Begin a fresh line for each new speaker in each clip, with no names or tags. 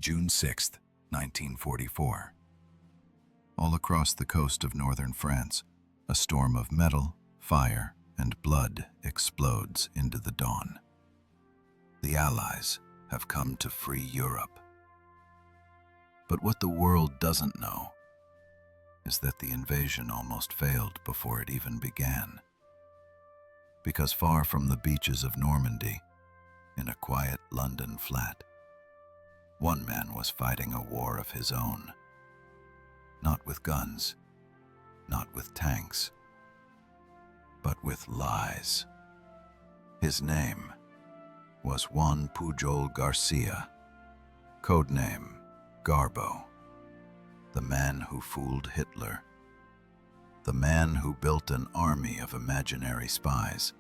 June 6, 1944. All across the coast of northern France, a storm of metal, fire, and blood explodes into the dawn. The Allies have come to free Europe. But what the world doesn't know is that the invasion almost failed before it even began. Because far from the beaches of Normandy, in a quiet London flat, one man was fighting a war of his own. Not with guns, not with tanks, but with lies. His name was Juan Pujol García, codename Garbo, the man who fooled Hitler, the man who built an army of imaginary spies,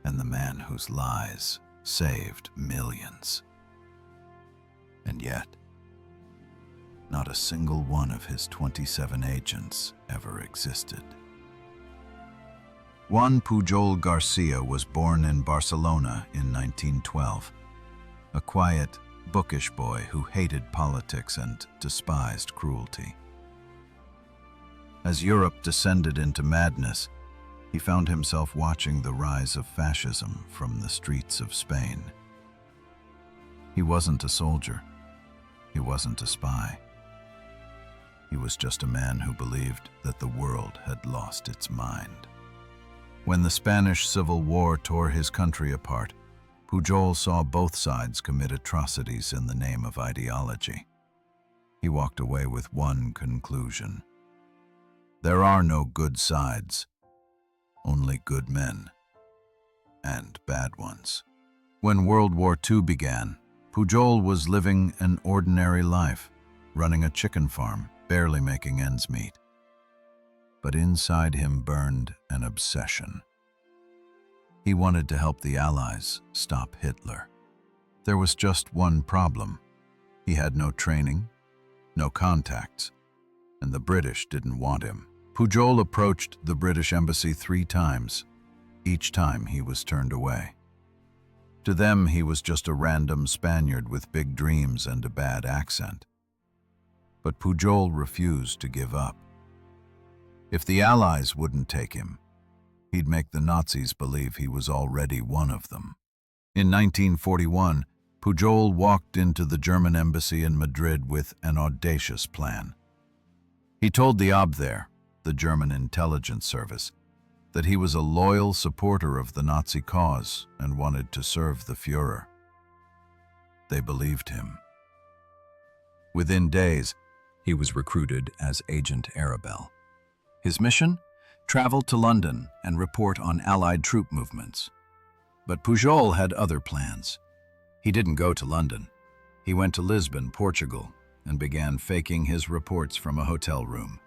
and the man whose lies saved millions. And yet, not a single one of his 27 agents ever existed. Juan Pujol García was born in Barcelona in 1912, a quiet, bookish boy who hated politics and despised cruelty. As Europe descended into madness, he found himself watching the rise of fascism from the streets of Spain. He wasn't a soldier. He wasn't a spy. He was just a man who believed that the world had lost its mind. When the Spanish Civil War tore his country apart, Pujol saw both sides commit atrocities in the name of ideology. He walked away with one conclusion: there are no good sides, only good men, and bad ones. When World War II began, Pujol was living an ordinary life, running a chicken farm, barely making ends meet. But inside him burned an obsession. He wanted to help the Allies stop Hitler. There was just one problem. He had no training, no contacts, and the British didn't want him. Pujol approached the British embassy 3 times. Each time he was turned away. To them, he was just a random Spaniard with big dreams and a bad accent. But Pujol refused to give up. If the Allies wouldn't take him, he'd make the Nazis believe he was already one of them. In 1941, Pujol walked into the German embassy in Madrid with an audacious plan. He told the Abwehr, the German intelligence service, that he was a loyal supporter of the Nazi cause and wanted to serve the Führer. They believed him. Within days, he was recruited as Agent Arabelle. His mission? Travel to London and report on Allied troop movements. But Pujol had other plans. He didn't go to London. He went to Lisbon, Portugal, and began faking his reports from a hotel room.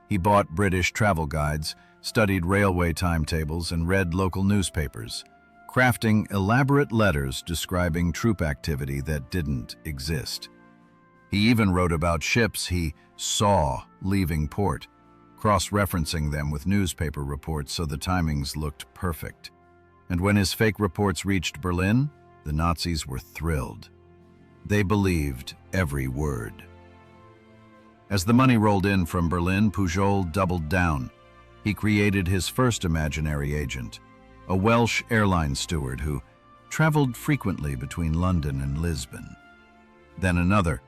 He bought British travel guides, studied railway timetables, and read local newspapers, crafting elaborate letters describing troop activity that didn't exist. He even wrote about ships he saw leaving port, cross-referencing them with newspaper reports so the timings looked perfect. And when his fake reports reached Berlin, the Nazis were thrilled. They believed every word. As the money rolled in from Berlin, Pujol doubled down. He created his first imaginary agent, a Welsh airline steward who traveled frequently between London and Lisbon. Then another,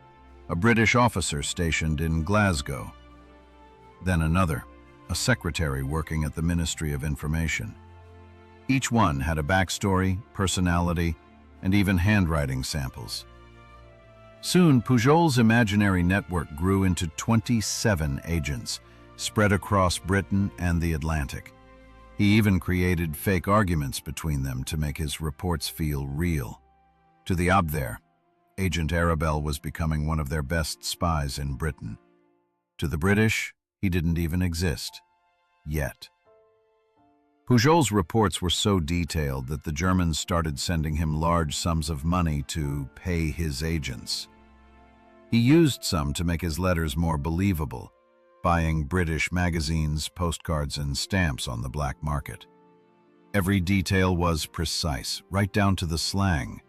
a British officer stationed in Glasgow. Then another, a secretary working at the Ministry of Information. Each one had a backstory, personality, and even handwriting samples. Soon, Pujol's imaginary network grew into 27 agents, spread across Britain and the Atlantic. He even created fake arguments between them to make his reports feel real. To the Abwehr, Agent Arabelle was becoming one of their best spies in Britain. To the British, he didn't even exist. Yet. Pujol's reports were so detailed that the Germans started sending him large sums of money to pay his agents. He used some to make his letters more believable, buying British magazines, postcards, and stamps on the black market. Every detail was precise, right down to the slang.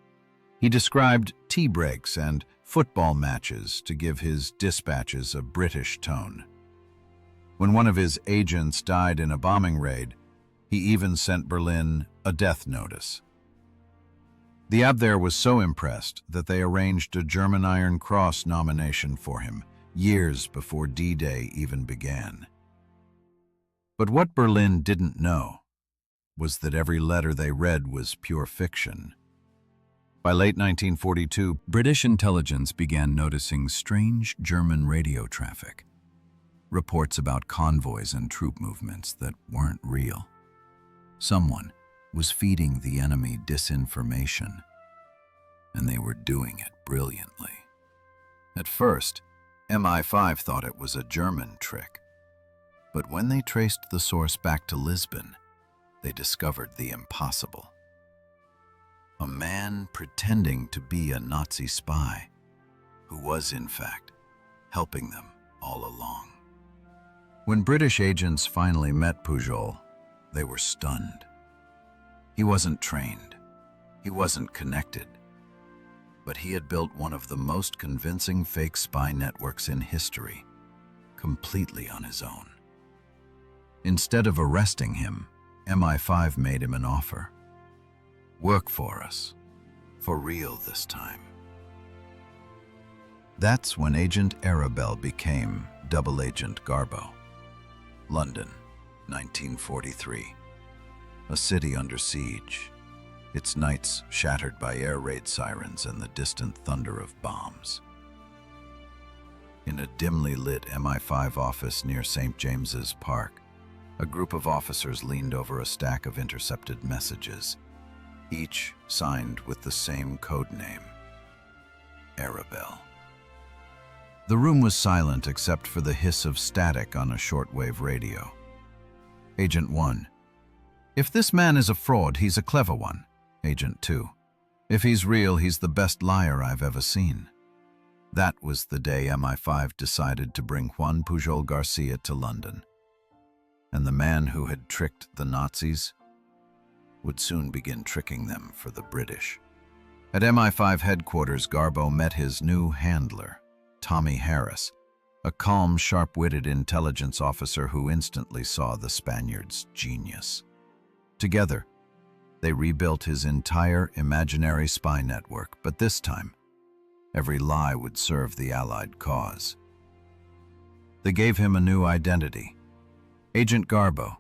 He described tea breaks and football matches to give his dispatches a British tone. When one of his agents died in a bombing raid, he even sent Berlin a death notice. The Abwehr was so impressed that they arranged a German Iron Cross nomination for him, years before D-Day even began. But what Berlin didn't know was that every letter they read was pure fiction. By late 1942, British intelligence began noticing strange German radio traffic, reports about convoys and troop movements that weren't real. Someone was feeding the enemy disinformation, and they were doing it brilliantly. At first, MI5 thought it was a German trick, but when they traced the source back to Lisbon, they discovered the impossible. A man pretending to be a Nazi spy, who was, in fact, helping them all along. When British agents finally met Pujol, they were stunned. He wasn't trained, he wasn't connected, but he had built one of the most convincing fake spy networks in history, completely on his own. Instead of arresting him, MI5 made him an offer. Work for us, for real this time. That's when Agent Arabelle became Double Agent Garbo. London, 1943. A city under siege, its nights shattered by air raid sirens and the distant thunder of bombs. In a dimly lit MI5 office near St. James's Park, a group of officers leaned over a stack of intercepted messages, each signed with the same code name, Arabelle. The room was silent except for the hiss of static on a shortwave radio. Agent 1. If this man is a fraud, he's a clever one. Agent 2. If he's real, he's the best liar I've ever seen. That was the day MI5 decided to bring Juan Pujol García to London. And the man who had tricked the Nazis would soon begin tricking them for the British. At MI5 headquarters, Garbo met his new handler, Tommy Harris, a calm, sharp-witted intelligence officer who instantly saw the Spaniard's genius. Together, they rebuilt his entire imaginary spy network, but this time, every lie would serve the Allied cause. They gave him a new identity, Agent Garbo.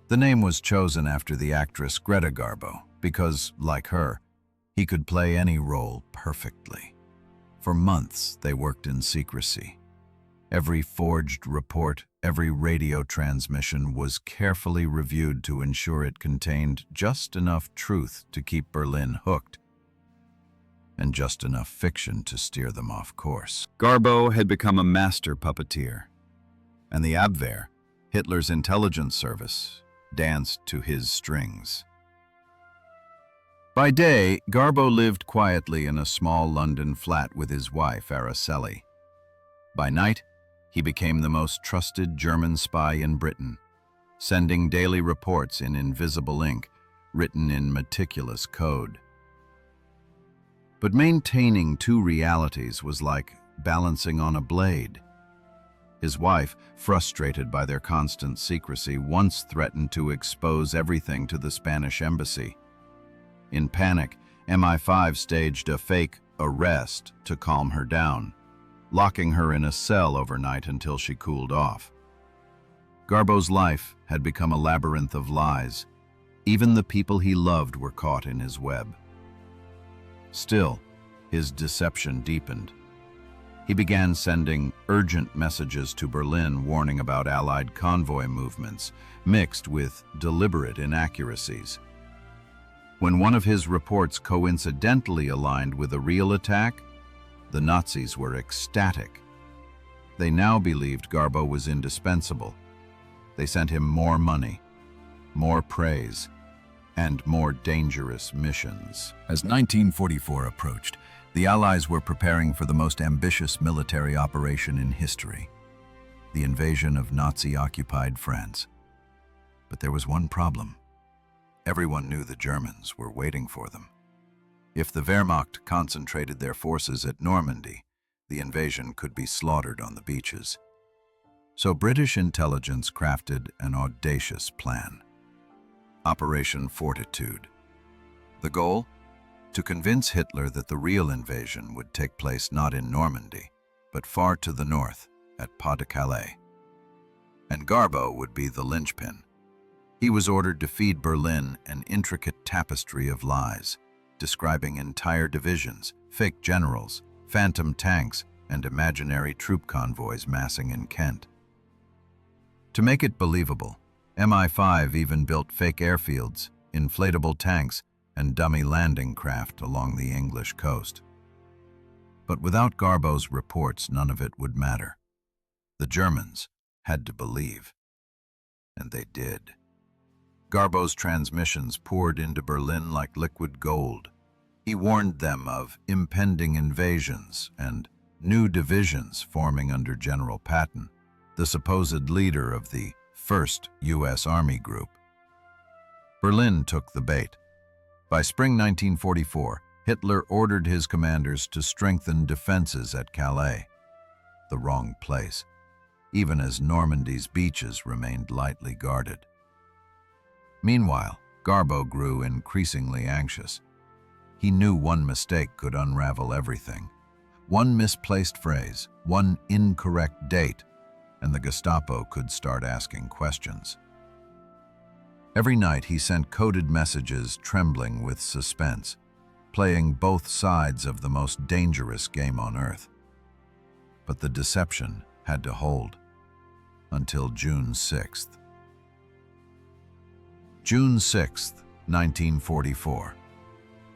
The name was chosen after the actress Greta Garbo because, like her, he could play any role perfectly. For months, they worked in secrecy. Every forged report, every radio transmission was carefully reviewed to ensure it contained just enough truth to keep Berlin hooked, and just enough fiction to steer them off course. Garbo had become a master puppeteer, and the Abwehr, Hitler's intelligence service, danced to his strings. By day, Garbo lived quietly in a small London flat with his wife, Araceli. By night, he became the most trusted German spy in Britain, sending daily reports in invisible ink, written in meticulous code. But maintaining two realities was like balancing on a blade. His wife, frustrated by their constant secrecy, once threatened to expose everything to the Spanish embassy. In panic, MI5 staged a fake arrest to calm her down, locking her in a cell overnight until she cooled off. Garbo's life had become a labyrinth of lies. Even the people he loved were caught in his web. Still, his deception deepened. He began sending urgent messages to Berlin warning about Allied convoy movements, mixed with deliberate inaccuracies. When one of his reports coincidentally aligned with a real attack, the Nazis were ecstatic. They now believed Garbo was indispensable. They sent him more money, more praise, and more dangerous missions. As 1944 approached, the Allies were preparing for the most ambitious military operation in history, the invasion of Nazi-occupied France. But there was one problem. Everyone knew the Germans were waiting for them. If the Wehrmacht concentrated their forces at Normandy, the invasion could be slaughtered on the beaches. So British intelligence crafted an audacious plan. Operation Fortitude. The goal? To convince Hitler that the real invasion would take place not in Normandy, but far to the north, at Pas-de-Calais. And Garbo would be the linchpin. He was ordered to feed Berlin an intricate tapestry of lies, describing entire divisions, fake generals, phantom tanks, and imaginary troop convoys massing in Kent. To make it believable, MI5 even built fake airfields, inflatable tanks, and dummy landing craft along the English coast. But without Garbo's reports, none of it would matter. The Germans had to believe. And they did. Garbo's transmissions poured into Berlin like liquid gold. He warned them of impending invasions and new divisions forming under General Patton, the supposed leader of the 1st U.S. Army Group. Berlin took the bait. By spring 1944, Hitler ordered his commanders to strengthen defenses at Calais, the wrong place, even as Normandy's beaches remained lightly guarded. Meanwhile, Garbo grew increasingly anxious. He knew one mistake could unravel everything. One misplaced phrase, one incorrect date, and the Gestapo could start asking questions. Every night he sent coded messages trembling with suspense, playing both sides of the most dangerous game on earth. But the deception had to hold until June 6th. June 6th, 1944.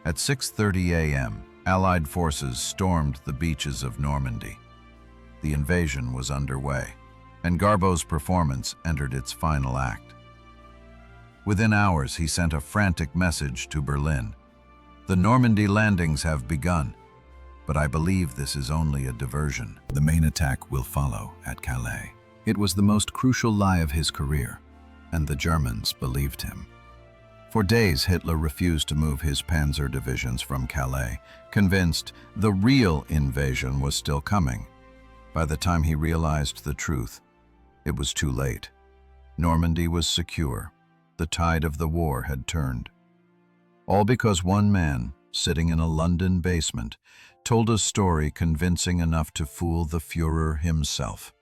At 6:30 a.m., Allied forces stormed the beaches of Normandy. The invasion was underway, and Garbo's performance entered its final act. Within hours, he sent a frantic message to Berlin. "The Normandy landings have begun, but I believe this is only a diversion. The main attack will follow at Calais." It was the most crucial lie of his career, and the Germans believed him. For days, Hitler refused to move his panzer divisions from Calais, convinced the real invasion was still coming. By the time he realized the truth, it was too late. Normandy was secure. The tide of the war had turned. All because one man, sitting in a London basement, told a story convincing enough to fool the Führer himself.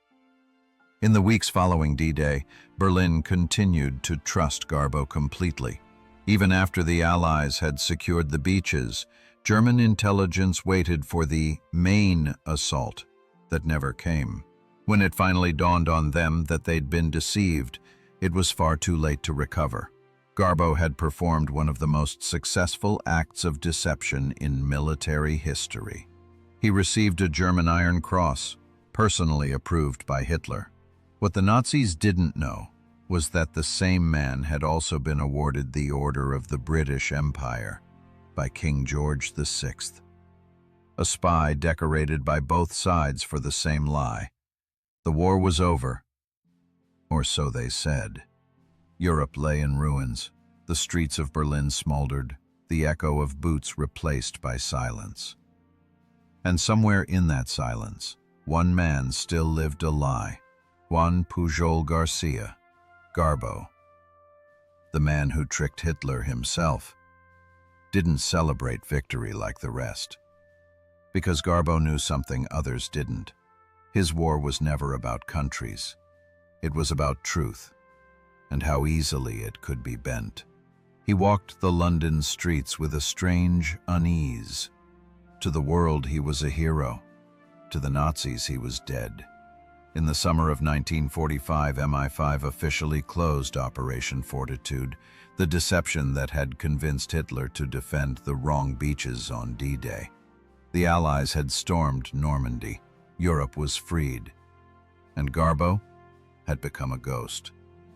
In the weeks following D-Day, Berlin continued to trust Garbo completely. Even after the Allies had secured the beaches, German intelligence waited for the main assault that never came. When it finally dawned on them that they'd been deceived, it was far too late to recover. Garbo had performed one of the most successful acts of deception in military history. He received a German Iron Cross, personally approved by Hitler. What the Nazis didn't know was that the same man had also been awarded the Order of the British Empire by King George VI. A spy decorated by both sides for the same lie. The war was over, or so they said. Europe lay in ruins. The streets of Berlin smoldered, the echo of boots replaced by silence. And somewhere in that silence, one man still lived a lie. Juan Pujol García, Garbo. The man who tricked Hitler himself didn't celebrate victory like the rest. Because Garbo knew something others didn't. His war was never about countries. It was about truth, and how easily it could be bent. He walked the London streets with a strange unease. To the world he was a hero. To the Nazis he was dead. In the summer of 1945, MI5 officially closed Operation Fortitude, the deception that had convinced Hitler to defend the wrong beaches on D-Day. The Allies had stormed Normandy. Europe was freed. And Garbo had become a ghost.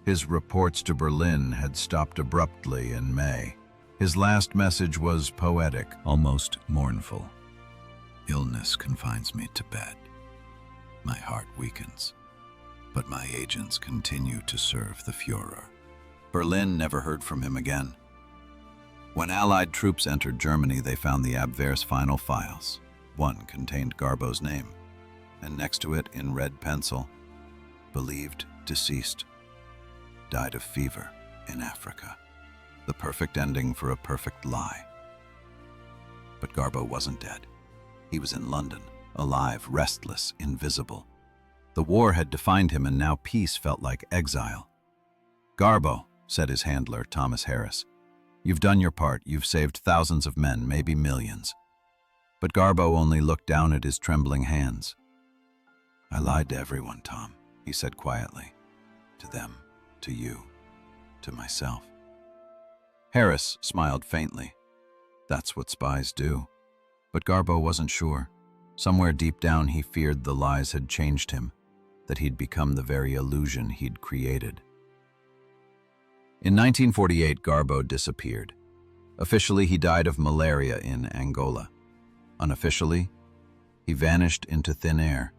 His reports to Berlin had stopped abruptly in May. His last message was poetic, almost mournful. "Illness confines me to bed. My heart weakens, but my agents continue to serve the Führer." Berlin never heard from him again. When Allied troops entered Germany, they found the Abwehr's final files. One contained Garbo's name, and next to it, in red pencil, believed deceased, died of fever in Africa. The perfect ending for a perfect lie. But Garbo wasn't dead. He was in London, alive, restless, invisible. The war had defined him, and now peace felt like exile. "Garbo," said his handler, Thomas Harris, "you've done your part. You've saved thousands of men, maybe millions." But Garbo only looked down at his trembling hands. "I lied to everyone, Tom," he said quietly. "To them, to you, to myself." Harris smiled faintly. That's what spies do. But Garbo wasn't sure. Somewhere deep down he feared the lies had changed him, that he'd become the very illusion he'd created. In 1948, Garbo disappeared. Officially, he died of malaria in Angola. Unofficially, he vanished into thin air.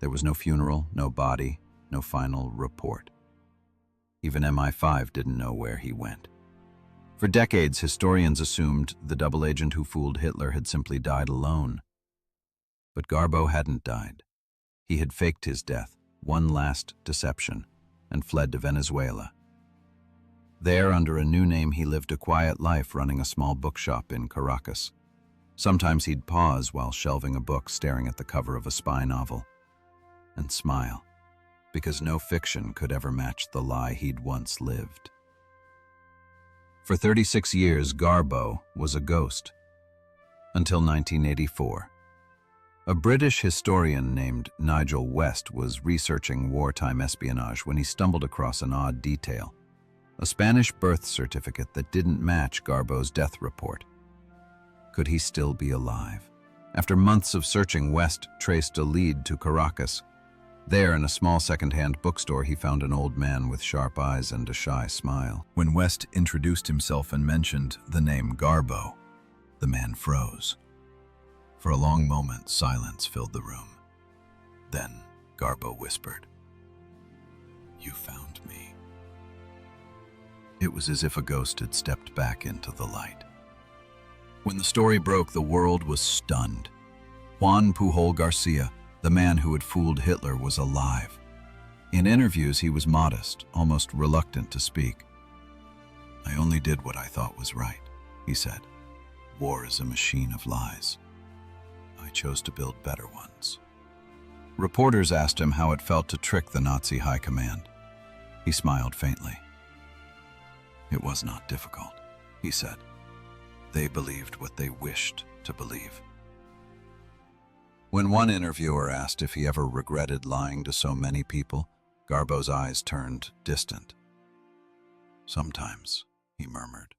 There was no funeral, no body, no final report. Even MI5 didn't know where he went. For decades, historians assumed the double agent who fooled Hitler had simply died alone. But Garbo hadn't died. He had faked his death, one last deception, and fled to Venezuela. There, under a new name, he lived a quiet life running a small bookshop in Caracas. Sometimes he'd pause while shelving a book, staring at the cover of a spy novel, and smile, because no fiction could ever match the lie he'd once lived. For 36 years, Garbo was a ghost, until 1984. A British historian named Nigel West was researching wartime espionage when he stumbled across an odd detail: a Spanish birth certificate that didn't match Garbo's death report. Could he still be alive? After months of searching, West traced a lead to Caracas. There, in a small second-hand bookstore, he found an old man with sharp eyes and a shy smile. When West introduced himself and mentioned the name Garbo, the man froze. For a long moment, silence filled the room. Then Garbo whispered, "You found me." It was as if a ghost had stepped back into the light. When the story broke, the world was stunned. Juan Pujol García, the man who had fooled Hitler, was alive. In interviews, he was modest, almost reluctant to speak. "I only did what I thought was right," he said. "War is a machine of lies. I chose to build better ones." Reporters asked him how it felt to trick the Nazi high command. He smiled faintly. "It was not difficult," he said. "They believed what they wished to believe." When one interviewer asked if he ever regretted lying to so many people, Garbo's eyes turned distant. "Sometimes," he murmured.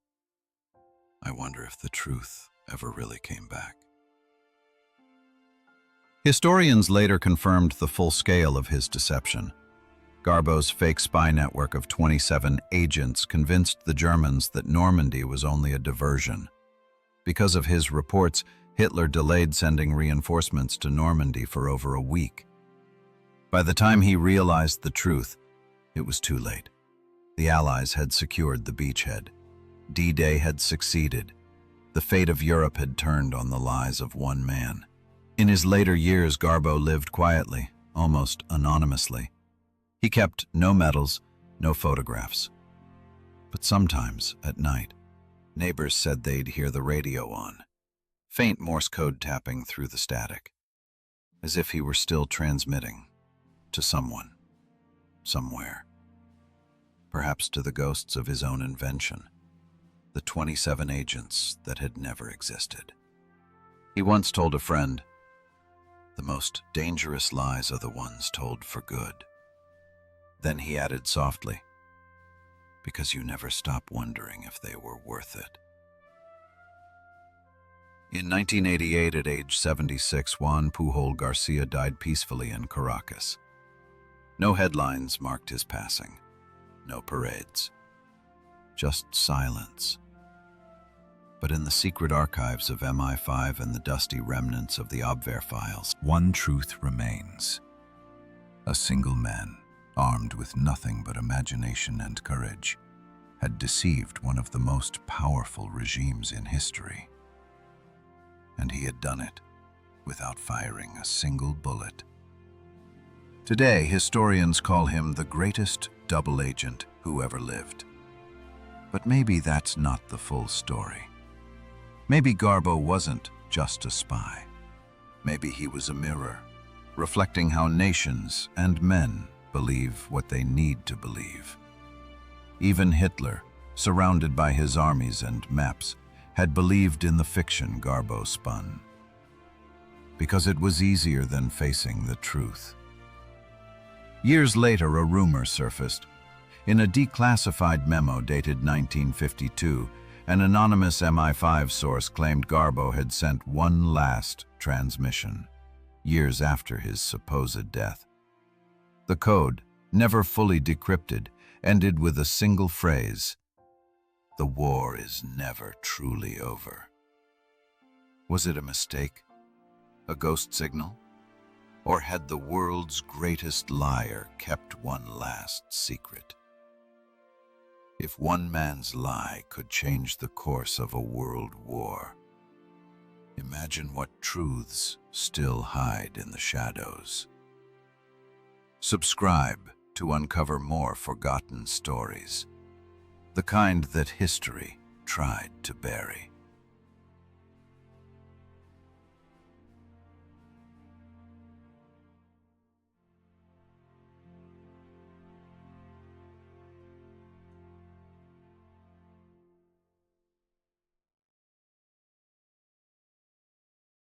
"I wonder if the truth ever really came back." Historians later confirmed the full scale of his deception. Garbo's fake spy network of 27 agents convinced the Germans that Normandy was only a diversion. Because of his reports, Hitler delayed sending reinforcements to Normandy for over a week. By the time he realized the truth, it was too late. The Allies had secured the beachhead. D-Day had succeeded. The fate of Europe had turned on the lies of one man. In his later years, Garbo lived quietly, almost anonymously. He kept no medals, no photographs. But sometimes, at night, neighbors said they'd hear the radio on, faint Morse code tapping through the static, as if he were still transmitting to someone, somewhere. Perhaps to the ghosts of his own invention, the 27 agents that had never existed. He once told a friend, "The most dangerous lies are the ones told for good." Then he added softly, "Because you never stop wondering if they were worth it." In 1988, at age 76, Juan Pujol García died peacefully in Caracas. No headlines marked his passing, no parades, just silence. But in the secret archives of MI5 and the dusty remnants of the Abwehr files, one truth remains. A single man, armed with nothing but imagination and courage, had deceived one of the most powerful regimes in history. And he had done it without firing a single bullet. Today, historians call him the greatest double agent who ever lived. But maybe that's not the full story. Maybe Garbo wasn't just a spy. Maybe he was a mirror, reflecting how nations and men believe what they need to believe. Even Hitler, surrounded by his armies and maps, had believed in the fiction Garbo spun. Because it was easier than facing the truth. Years later, a rumor surfaced. In a declassified memo dated 1952, an anonymous MI5 source claimed Garbo had sent one last transmission, years after his supposed death. The code, never fully decrypted, ended with a single phrase: "The war is never truly over." Was it a mistake? A ghost signal? Or had the world's greatest liar kept one last secret? If one man's lie could change the course of a world war, imagine what truths still hide in the shadows. Subscribe to uncover more forgotten stories, the kind that history tried to bury.